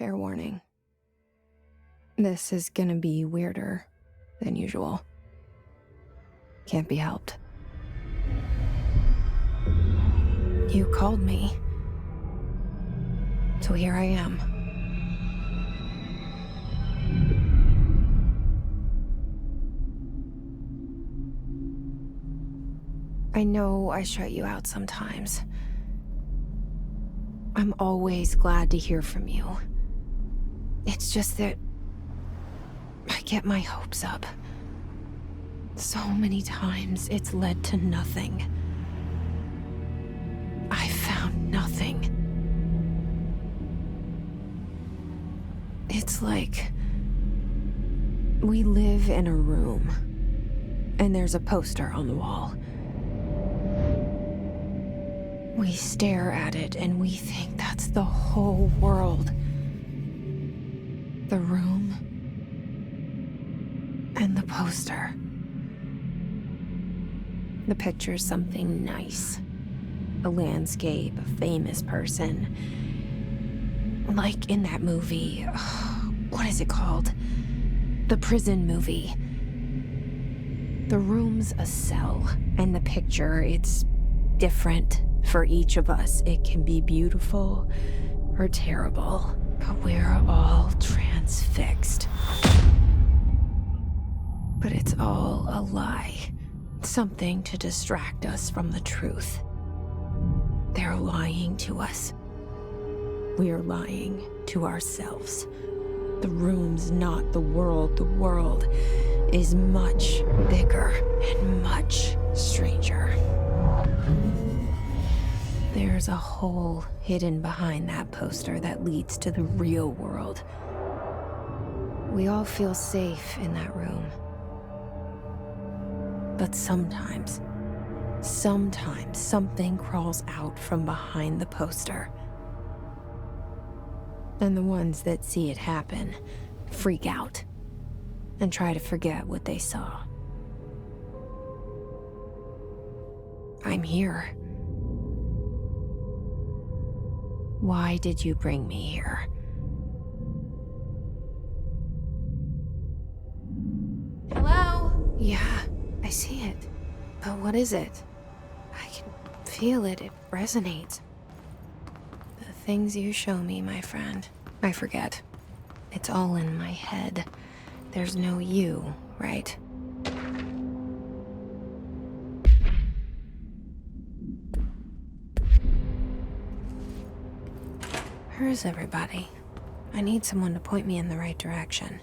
fair warning. This is gonna be weirder than usual. Can't be helped. You called me. So here I am. I know I shut you out sometimes. I'm always glad to hear from you. It's just that I get my hopes up. So many times it's led to nothing. I found nothing. It's like we live in a room, and there's a poster on the wall. We stare at it and we think that's the whole world. The room and the poster. The picture's something nice. A landscape, a famous person. Like in that movie, what is it called? The prison movie. The room's a cell, and the picture, it's different for each of us. It can be beautiful or terrible, but we're all transfixed. But it's all a lie. Something to distract us from the truth. They're lying to us. We're lying to ourselves. The room's not the world. The world is much bigger and much stranger. There's a hole hidden behind that poster that leads to the real world. We all feel safe in that room. But sometimes something crawls out from behind the poster. And the ones that see it happen freak out and try to forget what they saw. I'm here. Why did you bring me here? Hello? Yeah, I see it. But what is it? I can feel it. It resonates. The things you show me, my friend, I forget. It's all in my head. There's no you, right? Where's everybody? I need someone to point me in the right direction.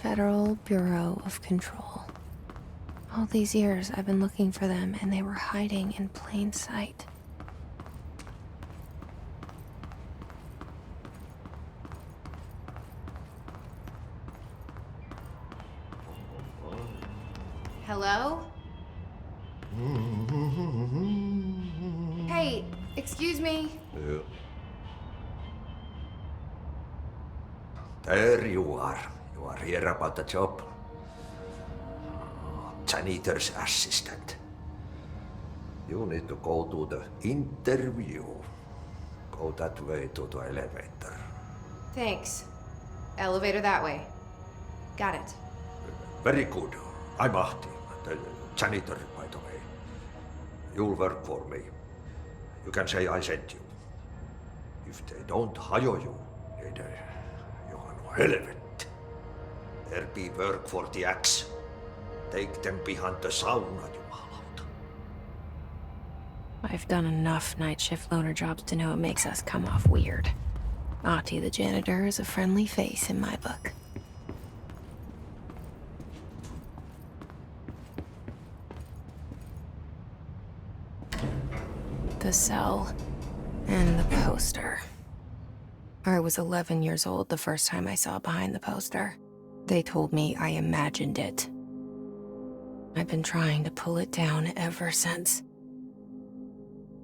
Federal Bureau of Control. All these years I've been looking for them, and they were hiding in plain sight. Hello? Hey, excuse me. Yeah. There you are. You are here about the job. Janitor's assistant. You need to go to the interview. Go that way to the elevator. Thanks. Elevator that way. Got it. Very good. I'm Ahti, the janitor, by the way. You'll work for me. You can say I sent you. If they don't hire you, then you are no helvet. There be work for the axe. Take them behind the sauna, jumalauta. I've done enough night shift loner jobs to know it makes us come off weird. Ahti the janitor is a friendly face in my book. The cell and the poster. I was 11 years old the first time I saw behind the poster. They told me I imagined it. I've been trying to pull it down ever since.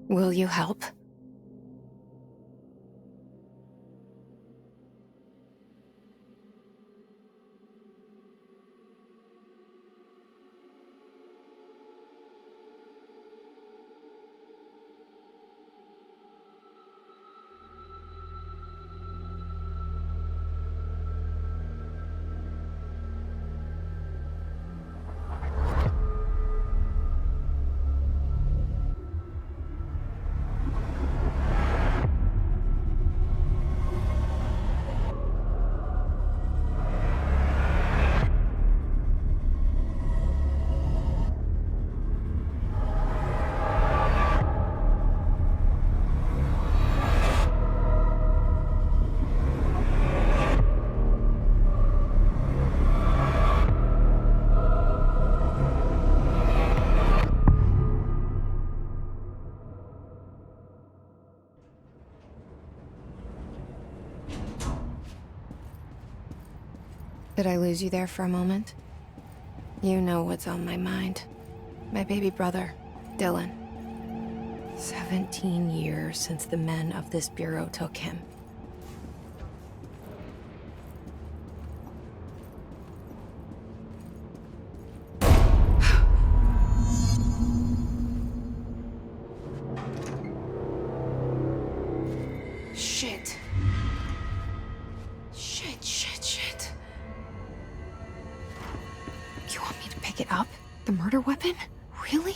Will you help? Did I lose you there for a moment? You know what's on my mind. My baby brother, Dylan. 17 years since the men of this bureau took him. Shit. Shit. You want me to pick it up? The murder weapon? Really?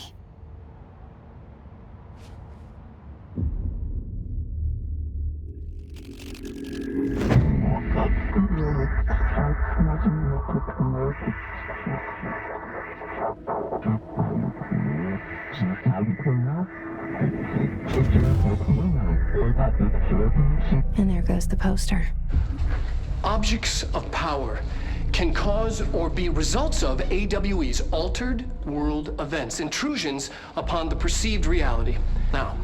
And there goes the poster. Objects of power can cause or be results of AWE's altered world events, intrusions upon the perceived reality. Now,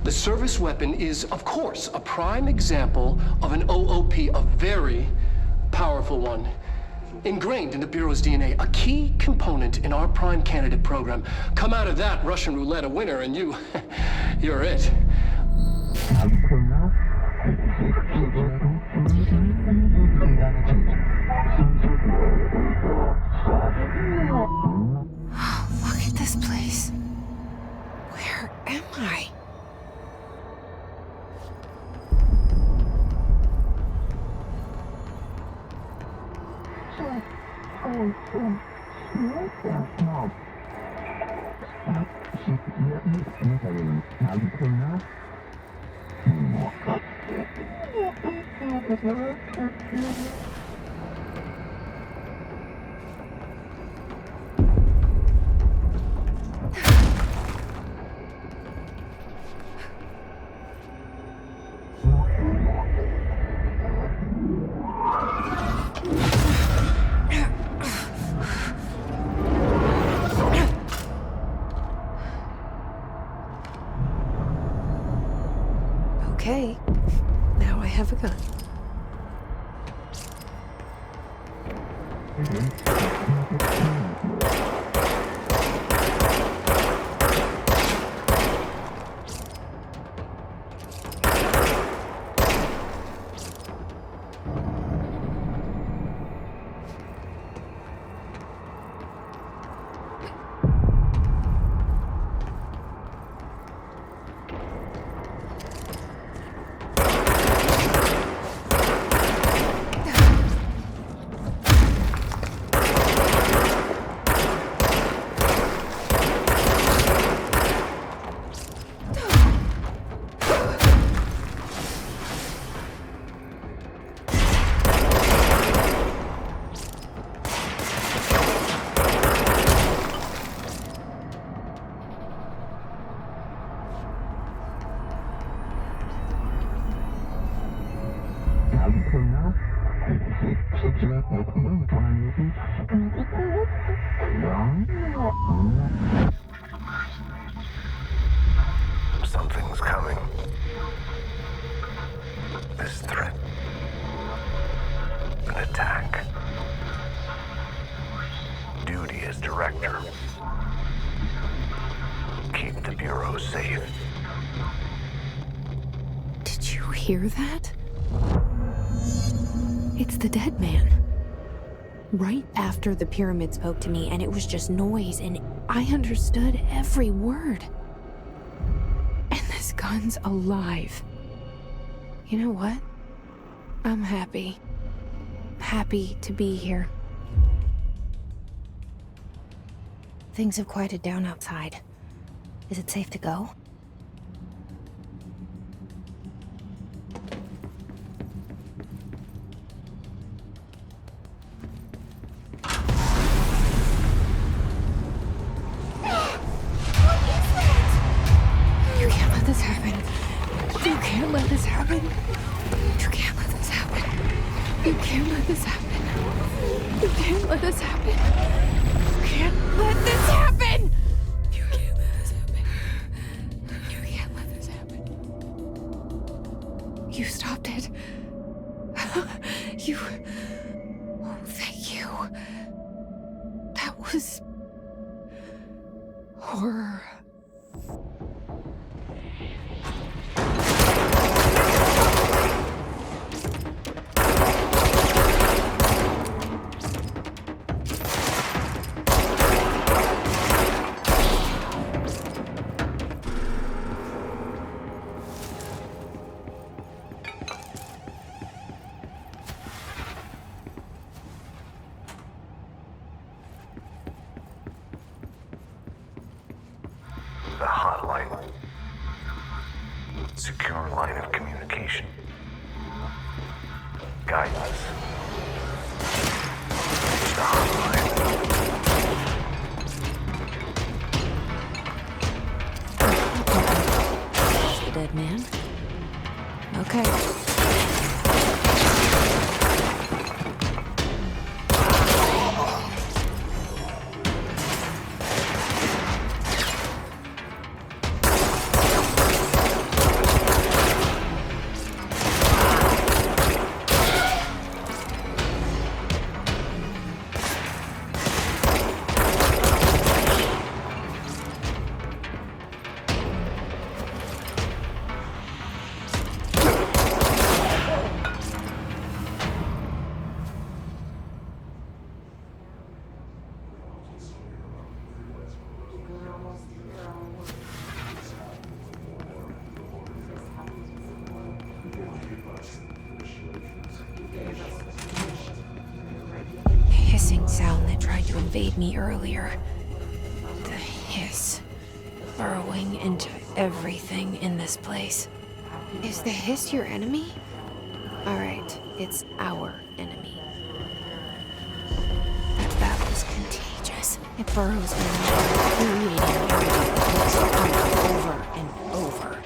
the service weapon is, of course, a prime example of an OOP, a very powerful one. Ingrained in the Bureau's DNA, a key component in our prime candidate program. Come out of that Russian roulette a winner and you're it. Look at this place. Where am I? Okay, now I have a gun. Something's coming. This threat. An attack. Duty as director. Keep the Bureau safe. Did you hear that? It's the dead man. Right after the pyramid spoke to me, and it was just noise, and I understood every word. And this gun's alive. You know what? I'm happy. Happy to be here. Things have quieted down outside. Is it safe to go? This happen. You can't let this happen. You can't let this happen. You can't let this happen. You can't let this happen. You can't let this happen. You can't let this happen. was horror. The hotline. Secure line of communication. Guidance. Reach the hotline. It's the dead man. Okay. Hissing sound that tried to invade me earlier. The hiss. Burrowing into everything in this place. Is the hiss your enemy? Alright, it's our enemy. That was contagious. It burrows in me, creating everything that looks over and over.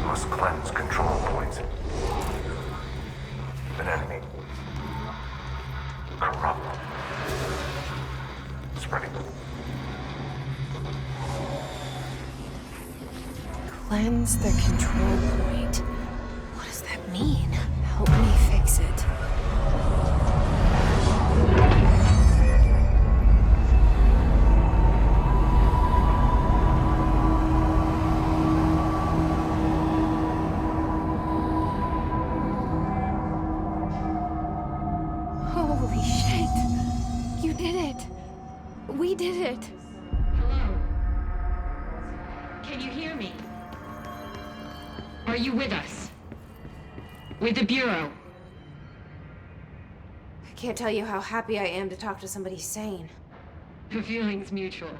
Must cleanse control points. An enemy. Corrupt. Spreading. Cleanse the control point. What does that mean? Help me fix it. Holy shit! You did it! We did it! Hello? Can you hear me? Are you with us? With the Bureau? I can't tell you how happy I am to talk to somebody sane. The feeling's mutual.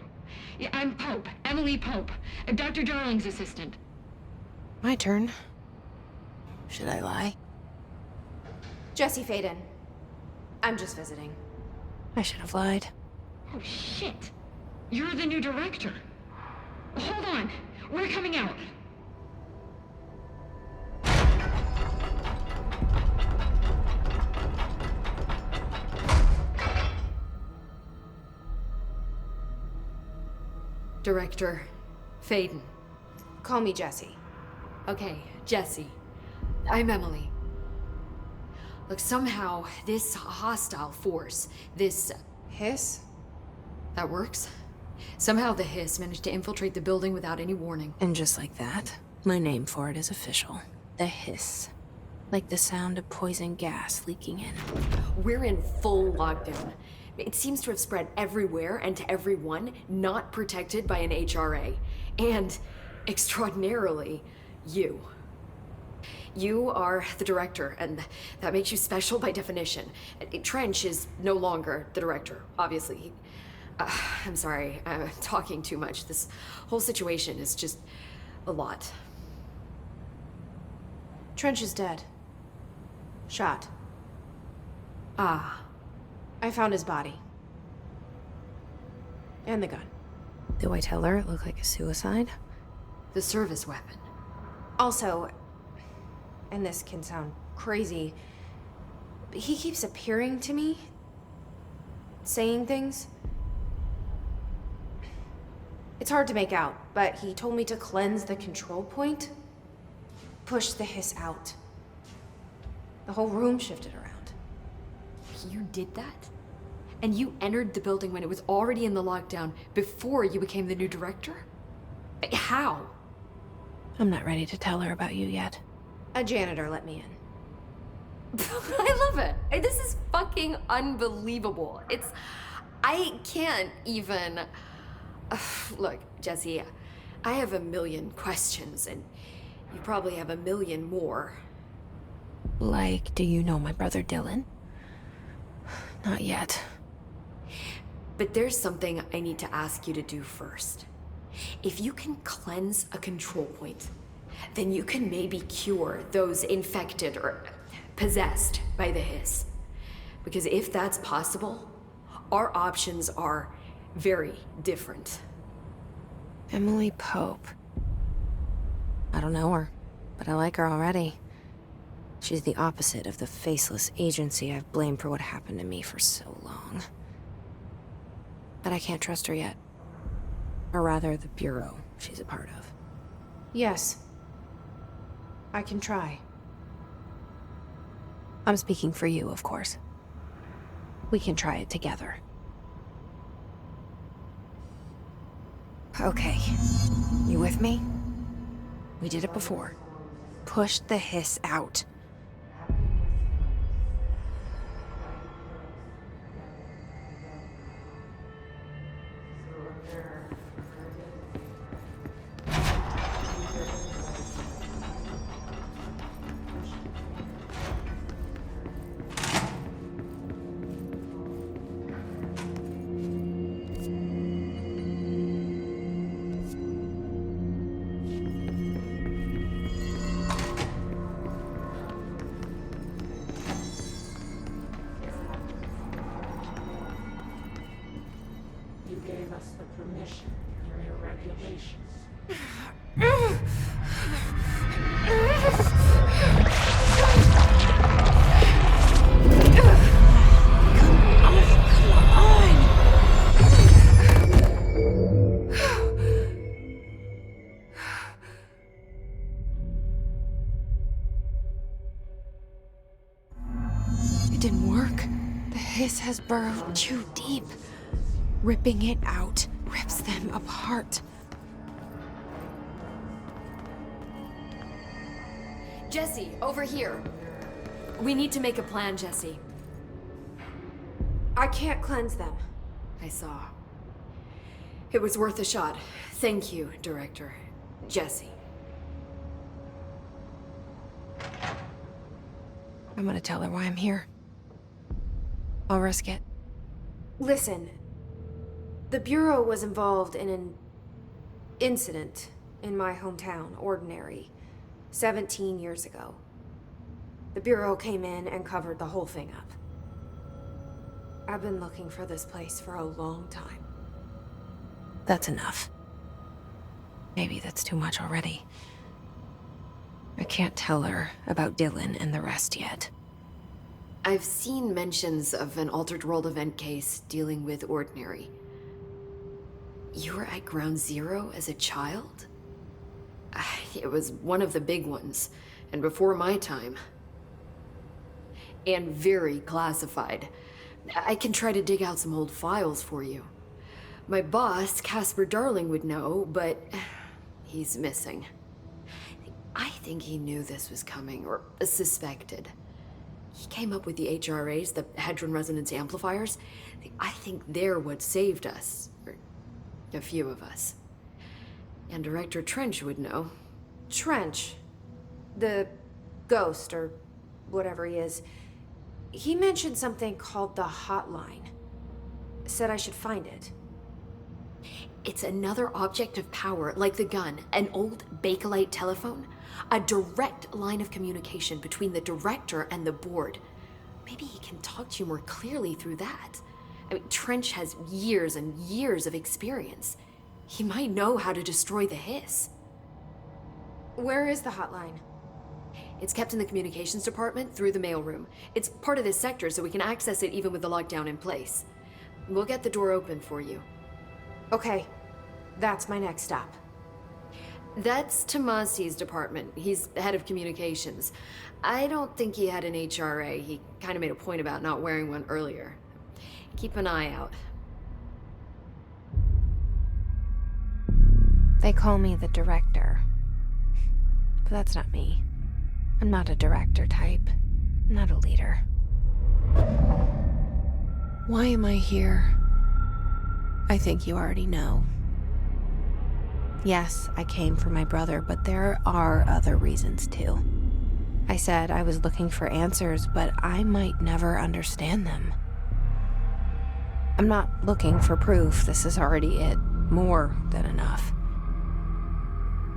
Yeah, I'm Pope, Emily Pope, Dr. Darling's assistant. My turn. Should I lie? Jesse Faden. I'm just visiting. I should have lied. Oh, shit. You're the new director. Hold on. We're coming out. Director Faden. Call me Jesse. Okay, Jesse. I'm Emily. Look, somehow this hostile force, this... Hiss? that works? Somehow the hiss managed to infiltrate the building without any warning. And just like that, my name for it is official. The hiss. Like the sound of poison gas leaking in. We're in full lockdown. It seems to have spread everywhere and to everyone not protected by an HRA. And, extraordinarily, you. You are the director, and that makes you special by definition. Trench is no longer the director, obviously. I'm sorry, I'm talking too much. This whole situation is just a lot. Trench is dead. Shot. Ah. I found his body. And the gun. Do I tell her it looked like a suicide? The service weapon. Also, and this can sound crazy, but he keeps appearing to me, saying things. It's hard to make out, but he told me to cleanse the control point, push the hiss out. The whole room shifted around. You did that? And you entered the building when it was already in the lockdown before you became the new director? How? I'm not ready to tell her about you yet. A janitor let me in. I love it. This is fucking unbelievable. I can't even... Look, Jesse, I have a million questions, and you probably have a million more. Like, do you know my brother Dylan? Not yet. But there's something I need to ask you to do first. If you can cleanse a control point, then you can maybe cure those infected or possessed by the hiss. Because if that's possible, our options are very different. Emily Pope. I don't know her, but I like her already. She's the opposite of the faceless agency I've blamed for what happened to me for so long. But I can't trust her yet. Or rather, the Bureau she's a part of. Yes. I can try. I'm speaking for you, of course. We can try it together. Okay. You with me? We did it before. Push the hiss out. It didn't work. The hiss has burrowed too deep. Ripping it out rips them apart. Jesse, over here. We need to make a plan, Jesse. I can't cleanse them. I saw. It was worth a shot. Thank you, Director. Jesse. I'm gonna tell her why I'm here. I'll risk it. Listen, the Bureau was involved in an incident in my hometown, Ordinary, 17 years ago. The Bureau came in and covered the whole thing up. I've been looking for this place for a long time. That's enough. Maybe that's too much already. I can't tell her about Dylan and the rest yet. I've seen mentions of an Altered World event case dealing with Ordinary. You were at Ground Zero as a child? It was one of the big ones, and before my time. And very classified. I can try to dig out some old files for you. My boss, Casper Darling, would know, but he's missing. I think he knew this was coming, or suspected. He came up with the HRAs, the Hadron Resonance Amplifiers. I think they're what saved us. Or a few of us. And Director Trench would know. Trench, the ghost, or whatever he is, he mentioned something called the Hotline. Said I should find it. It's another object of power, like the gun, an old Bakelite telephone. A direct line of communication between the director and the board. Maybe he can talk to you more clearly through that. I mean, Trench has years and years of experience. He might know how to destroy the hiss. Where is the hotline? It's kept in the communications department through the mailroom. It's part of this sector, so we can access it even with the lockdown in place. We'll get the door open for you. Okay, that's my next stop. That's Tomasi's department. He's head of communications. I don't think he had an HRA. He kind of made a point about not wearing one earlier. Keep an eye out. They call me the director. But that's not me. I'm not a director type. I'm not a leader. Why am I here? I think you already know. Yes, I came for my brother, but there are other reasons too. I said I was looking for answers, but I might never understand them. I'm not looking for proof. This is already it. More than enough.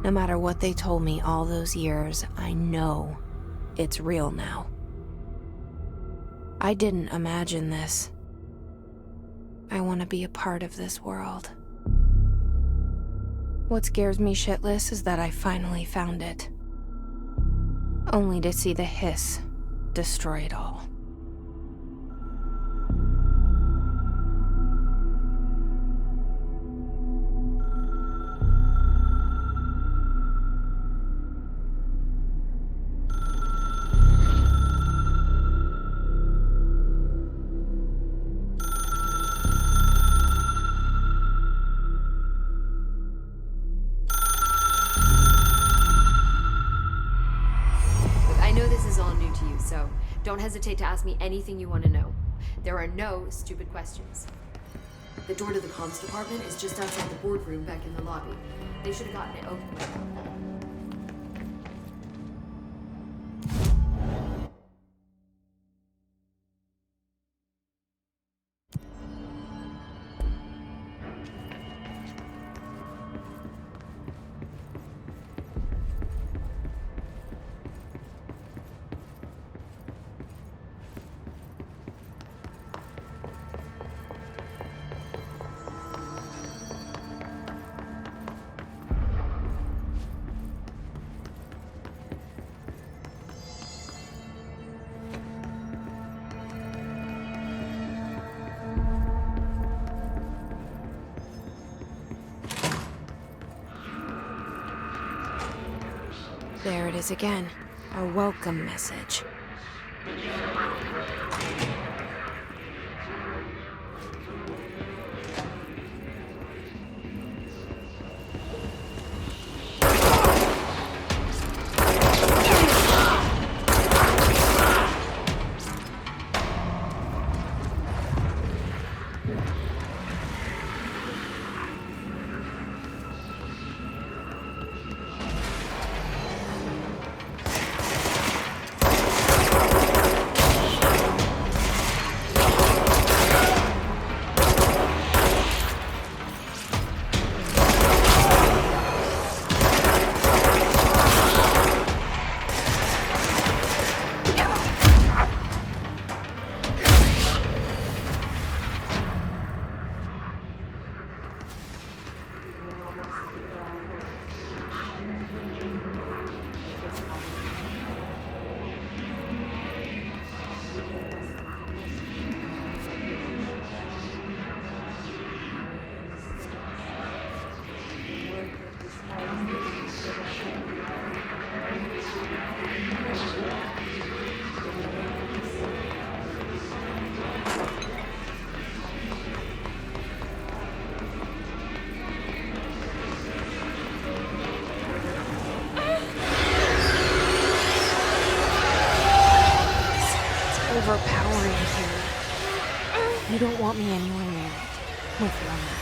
No matter what they told me all those years, I know it's real now. I didn't imagine this. I want to be a part of this world. What scares me shitless is that I finally found it. Only to see the hiss destroy it all. So don't hesitate to ask me anything you want to know. There are no stupid questions. The door to the comms department is just outside the boardroom back in the lobby. They should have gotten it open. There it is again. A welcome message. Overpowering here. You don't want me anywhere near it. With you on that.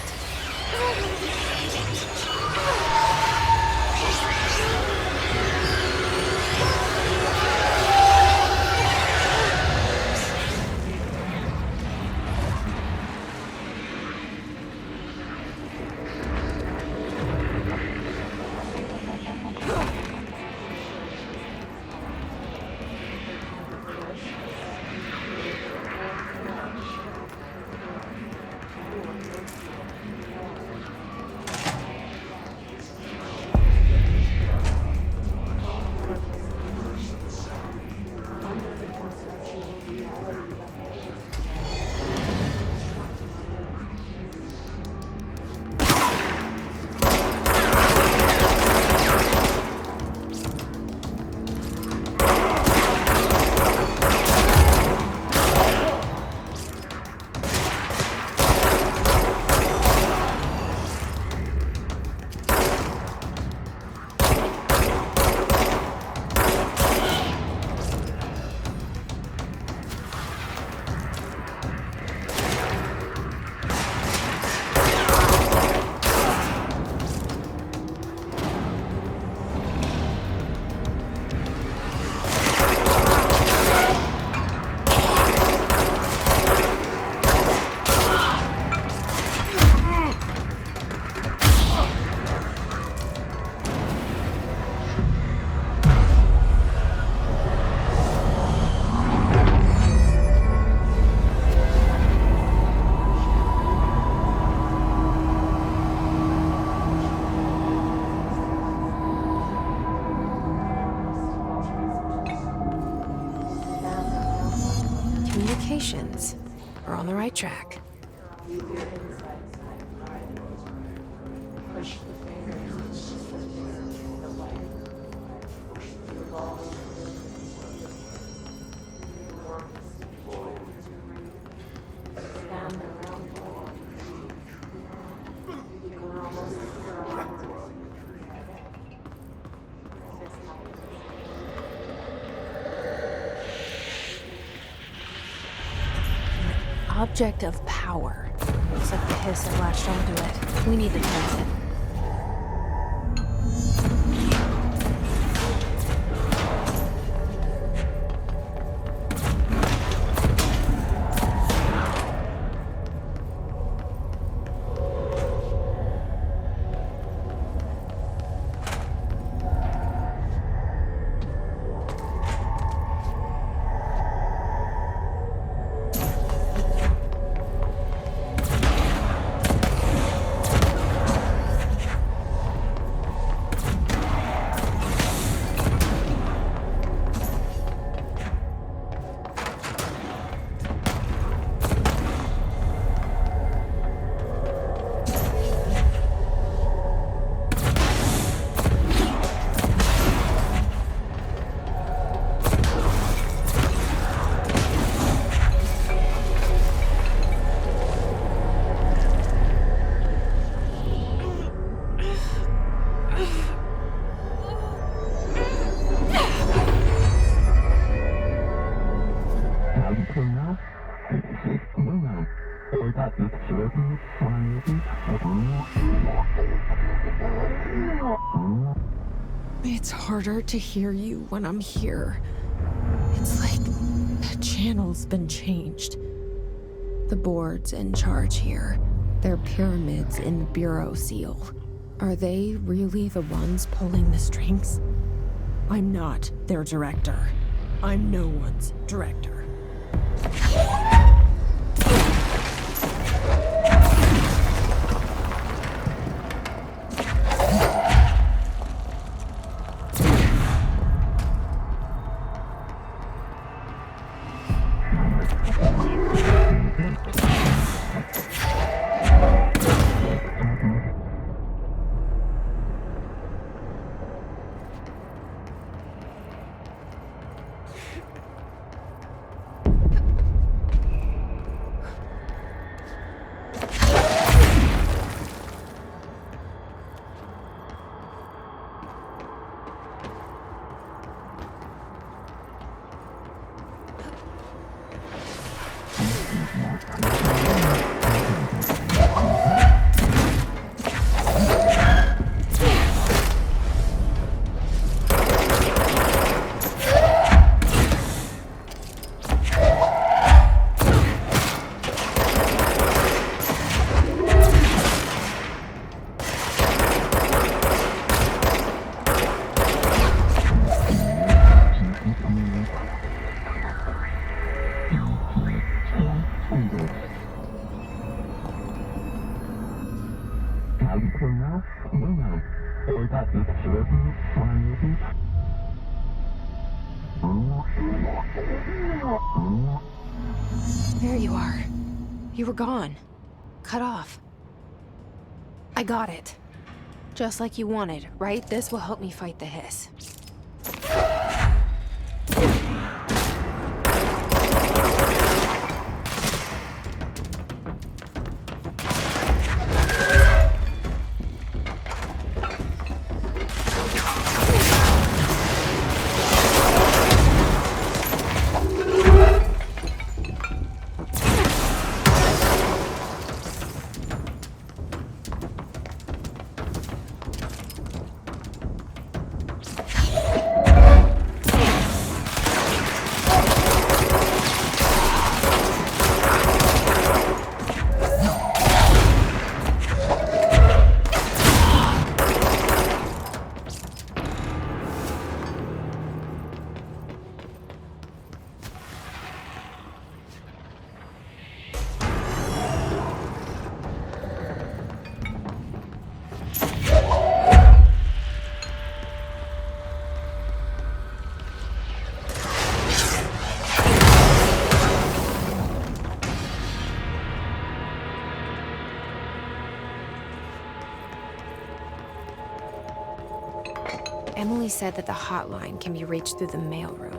communications. We're on the right track. Object of power. Looks like the hiss had latched onto it. We need to test it. It's harder to hear you when I'm here. It's like the channel's been changed. The board's in charge here. They're pyramids in the Bureau seal. Are they really the ones pulling the strings? I'm not their director. I'm no one's director. There you are. You were gone. Cut off. I got it. Just like you wanted, right? This will help me fight the hiss. Emily said that the hotline can be reached through the mailroom.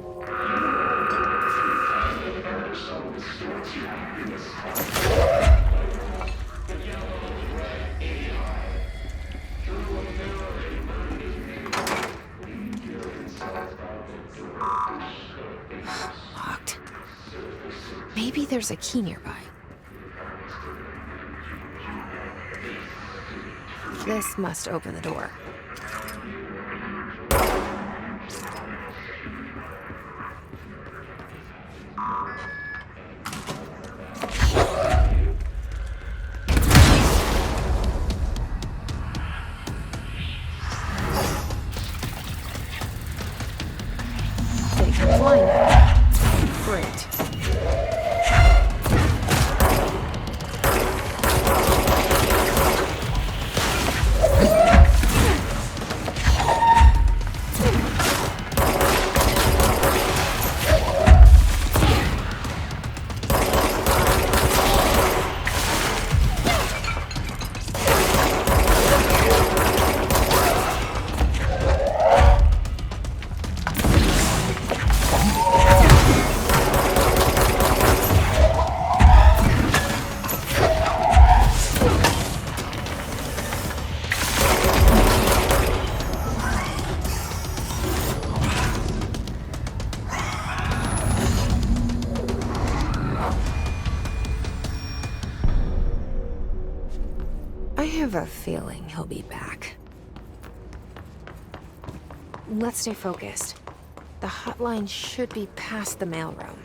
Locked. Maybe there's a key nearby. This must open the door. They come flying now. Great. I have a feeling he'll be back. Let's stay focused. The hotline should be past the mailroom.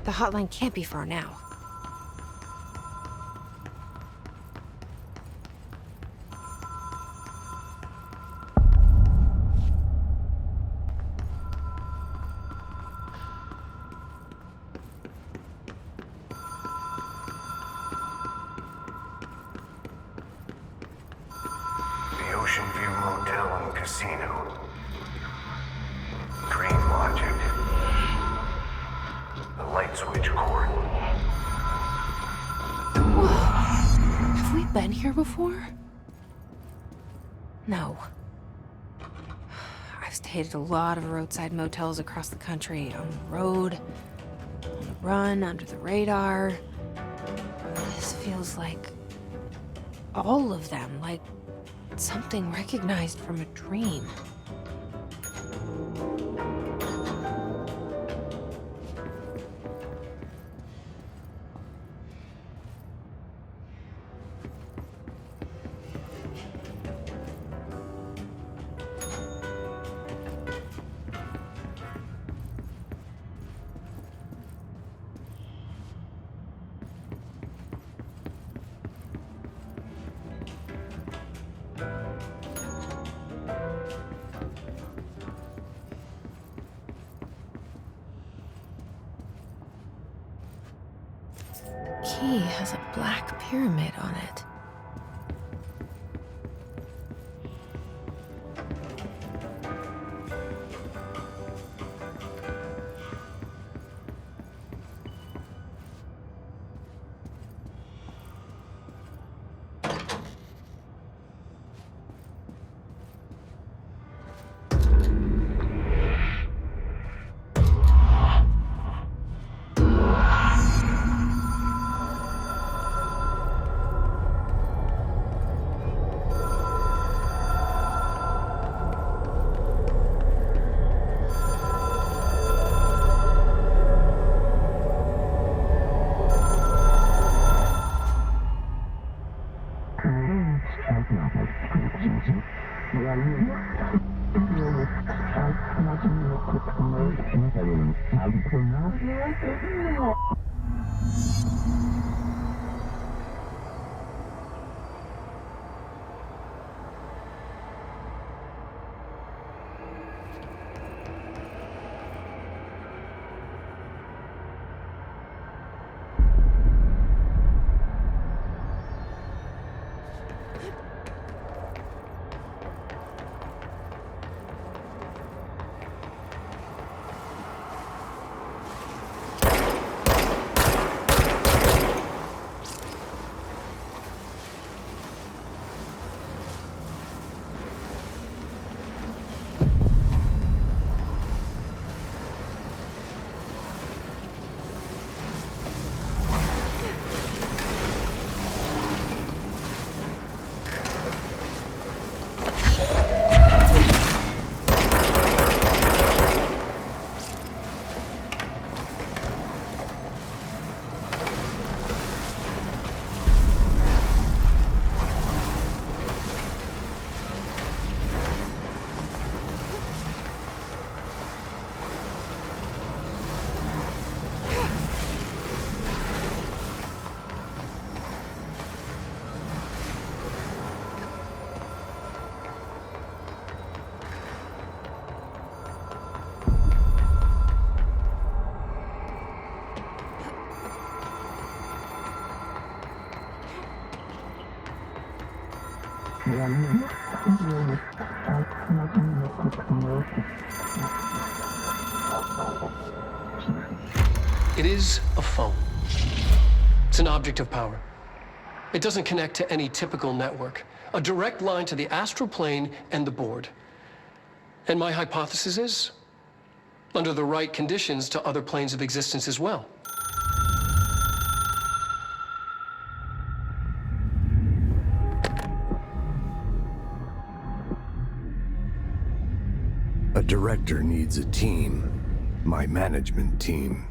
The hotline can't be far now. The Ocean View Motel and Casino. Dream Logic. The light switch cord. Whoa. Have we been here before? No. I've stayed at a lot of roadside motels across the country, on the road, on the run, under the radar. This feels like all of them, like something recognized from a dream. Key has a black pyramid on it. It is a phone. It's an object of power. It doesn't connect to any typical network. A direct line to the astral plane and the board. And my hypothesis is, under the right conditions, to other planes of existence as well. A director needs a team. My management team.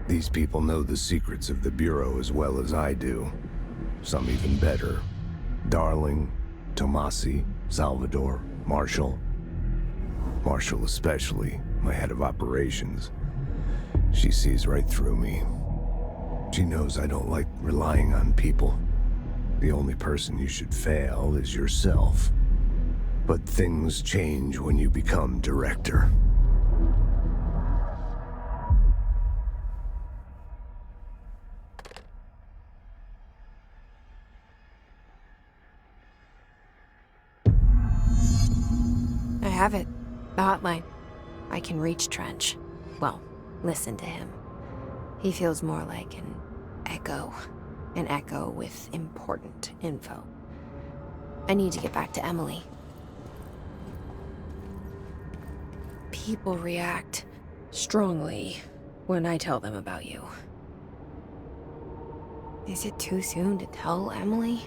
These people know the secrets of the Bureau as well as I do. Some even better. Darling, Tomasi, Salvador, Marshall. Marshall especially, my head of operations. She sees right through me. She knows I don't like relying on people. The only person you should fail is yourself. But things change when you become director. I have it. The hotline. I can reach Trench. Well, listen to him. He feels more like an echo. An echo with important info. I need to get back to Emily. People react strongly when I tell them about you. Is it too soon to tell Emily?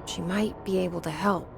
She might be able to help.